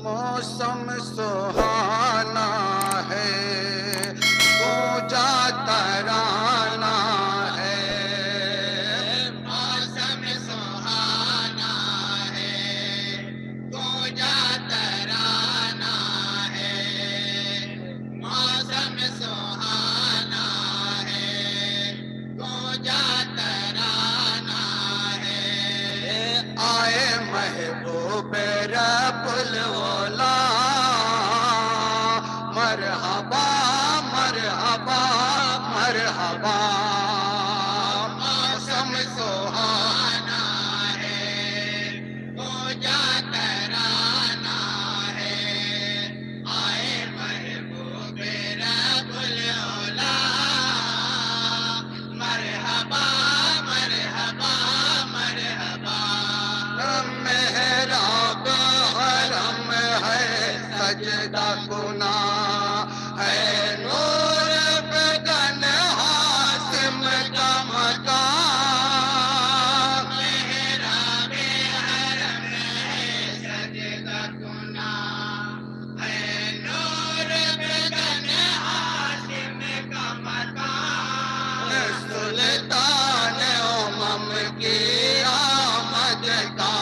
موسم سہانا ہے، گونجا ترانہ ہے، موسم سہانا ہے، گونجا ترانہ ہے، موسم سہانا ہے، گونجا ترانہ ہے، آئے محبوب رب العلا، مرحبا مرحبا مرحبا، موسم سہانا ہے، گونجا ترانہ ہے، آئے محبوب رب العلا، مرحبا مرحبا مرحبا، محراب حرم ہے سجدہ کنا، ہے نور بدن حاسم کا مکان، محراب حرم ہے سجدہ کنا، ہے نور بدن حاسم کا مکان، سلطان امم کی آمد کا،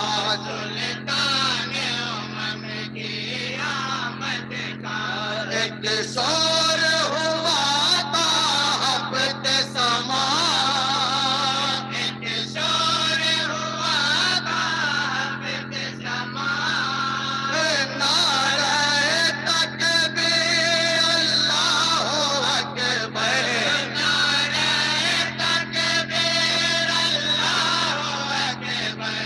سلطان امم کی آمد کا، ایک سور ہوا تھا ہفت سما، ایک سور ہوا تھا ہفت سما، نعرہ تکبیر اللہ اکبر، نعرہ تکبیر اللہ اکبر،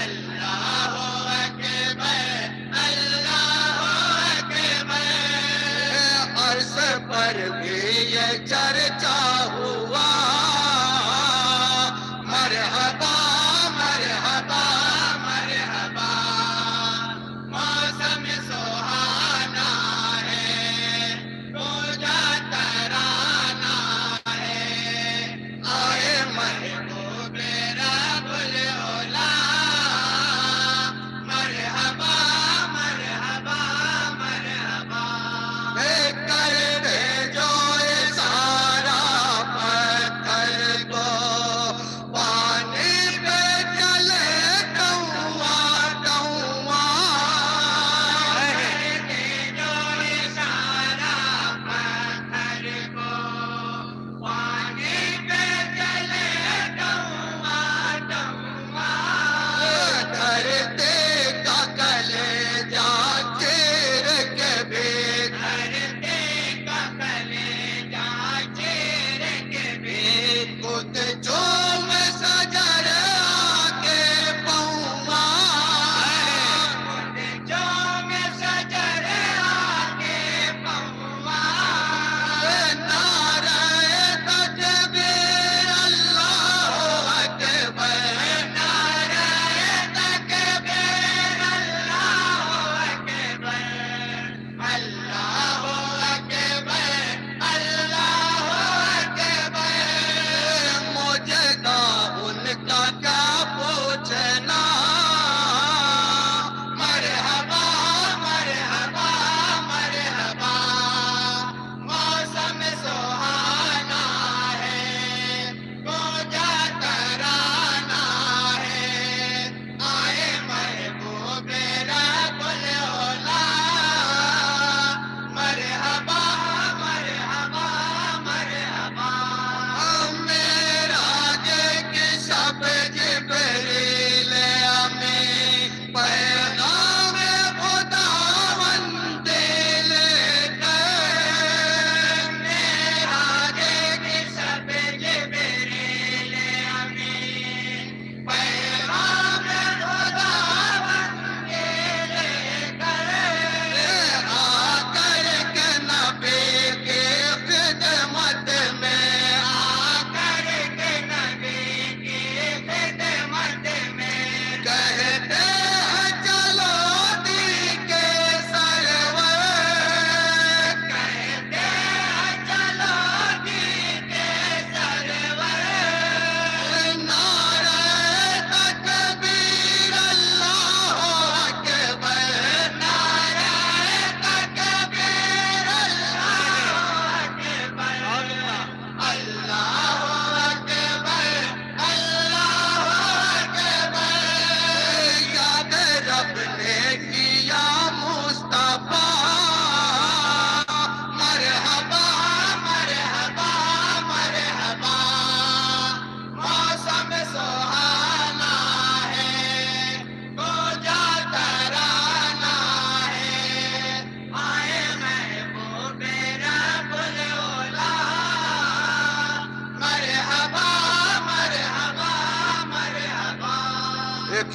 اللہ اکبر اللہ اکبر، عرش پر بھی یہ چرچا ہوا، مرحبا مرحبا مرحبا، موسم سہانا ہے، گونجا ترانہ ہے، آئے محبوب رب العلا، مرحبا مرحبا مرحبا، کر بھیجو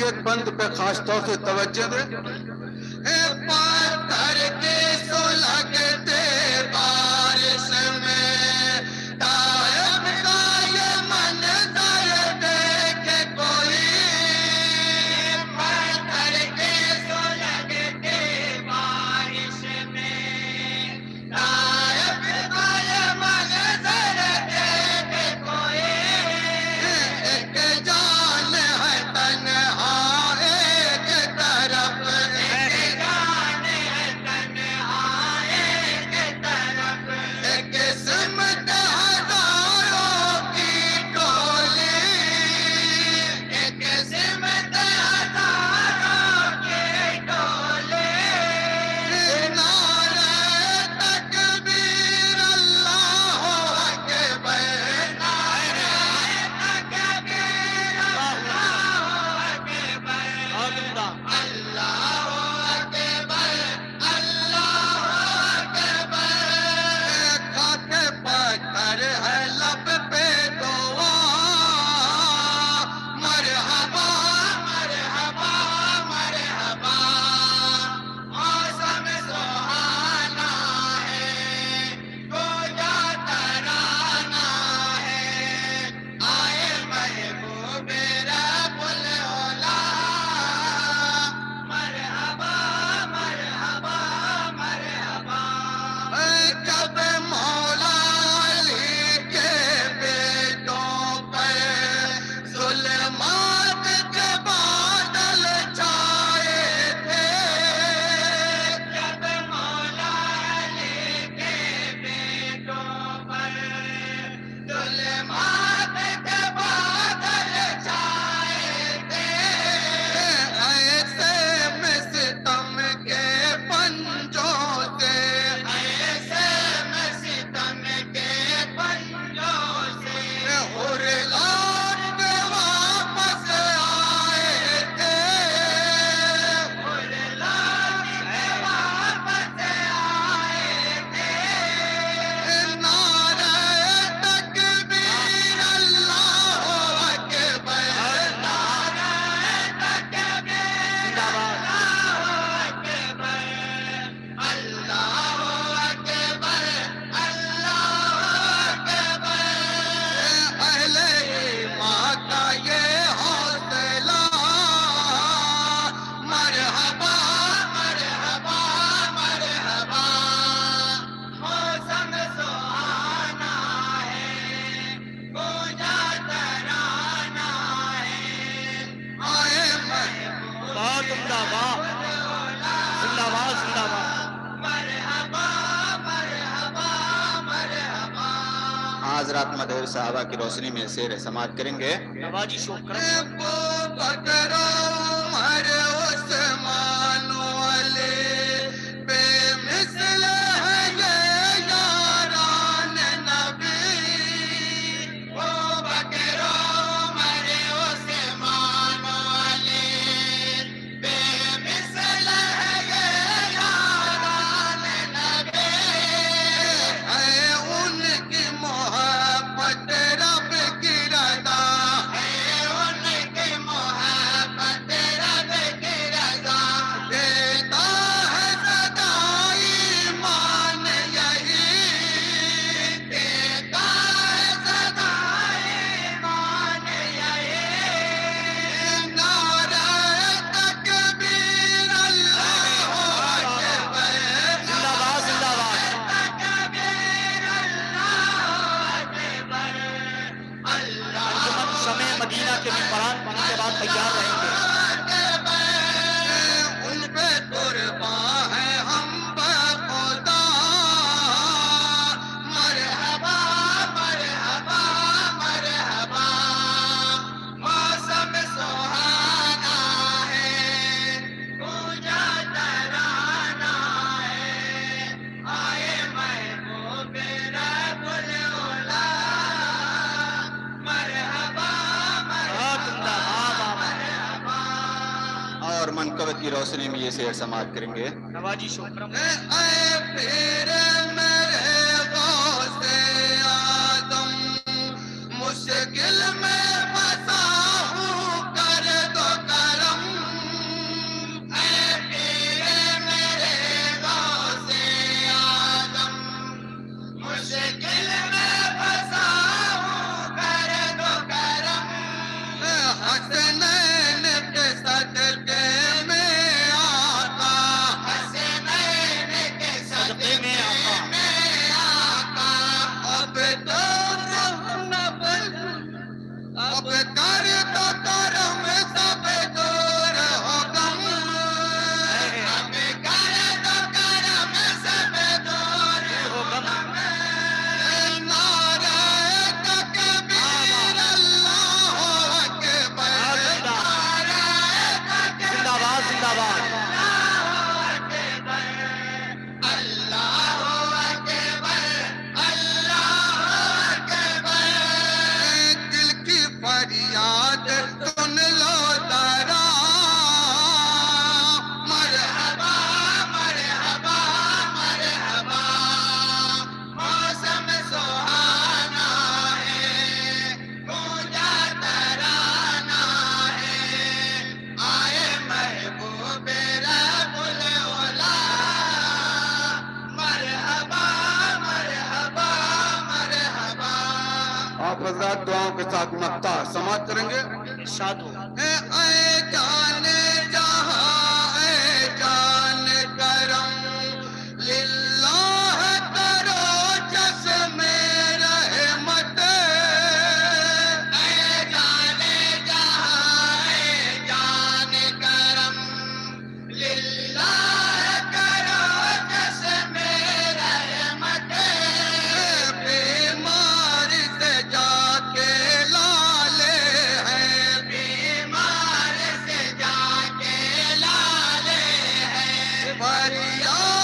ایک بند پہ خاص طور سے توجہ دے. پتھر کے سلگتے بارش میں طائف کا یہ منظر دیکھے کوئی. پتھر کے سلگتے بارش میں طائف کا یہ منظر دیکھے کوئی. ایک جان ہے تنہا ایک طرف، ایک جان ہے تنہا ایک طرف، ایک قسمت ہزاروں کی ٹولی، ایک قسمت ہزاروں کی ٹولی. نعرہ تکبیر اللہ اکبر، نعرہ تکبیر اللہ اکبر، اللہ اکبر اللہ اکبر. کھاتے پتھر ہے لب پہ دعا، مرحبا مرحبا مرحبا. موسم سہانا ہے، گویا ترانہ ہے، آئے محبوب رب العلا. مرحبا مرحبا مرحبا. جب مولا علی کے بیٹوں پر ظلمات کے بادل چھائے تھے، جب مولا علی کے بیٹوں پر ظلمات کے بادل چھائے تھے، ایسے میں ستم کے پنجوں سے، ایسے میں ستم کے پنجوں سے ہر لوٹ کے واپس آئے تھے، ہر لوٹ کے واپس آئے تھے. نعرہ تکبیر اللہ اکبر، نعرہ تکبیر اللہ اکبر، اللہ اکبر اللہ اکبر. اہل ایمان کا یہ حوصلہ، مرحبا مرحبا مرحبا. موسم سہانا ہے، گونجا ترانہ ہے، آئے محبوب بہت عمدہ، واہ، زندہ باد زندہ باد. مرحبا مرحبا مرحبا. حضرات مدعو صحابہ کی روشنی میں سیر سماعت کریں گے. نواجی شکر. ابو بکر عمر عثمان علی بے مثل ہے یہ یاران نبی. ابو بکر عمر عثمان علی بے مثل ہے یہ یاران نبی. ہے ان کی محبت رب کی رضا، ہے ان کی محبت رب کی رضا. دیتا ہے سدا ایمان یہی، دیتا ہے سدا ایمان یہی. نعرہ تکبیر اللہ اکبر، زندہ باد زندہ باد. تکبیر اللہ اکبر. اللہ انجمن شمع مدینہ کے ممبران ان کے بعد تیار رہیں گے. ان پہ قربان ہے ہم بخدا. مرحبا مرحبا مرحبا. موسم سہانا ہے، گونجا ترانہ ہے، آئے محبوب رب العلا. مرحبا بہت عمدہ، واہ واہ واہ. اور منقبت کی روشنی میں یہ سیر سماعت کریں گے. نواجی شکر. اے پیر میرے غوث اعظم، مشکل میں پھنسا ہوں کر دو کرم. آپ حضرات دعاؤں کے ساتھ مقطع سماعت کریں گے. ارشاد ہو. اے جان جہاں اے جان کرم للہ کرو جسم رحمت. اے جان جہاں اے جان کرم للہ کرو جسم رحمت. بیمار سے جا کے لالے ہیں بیمار سے جا کے لالے ہیں فریاد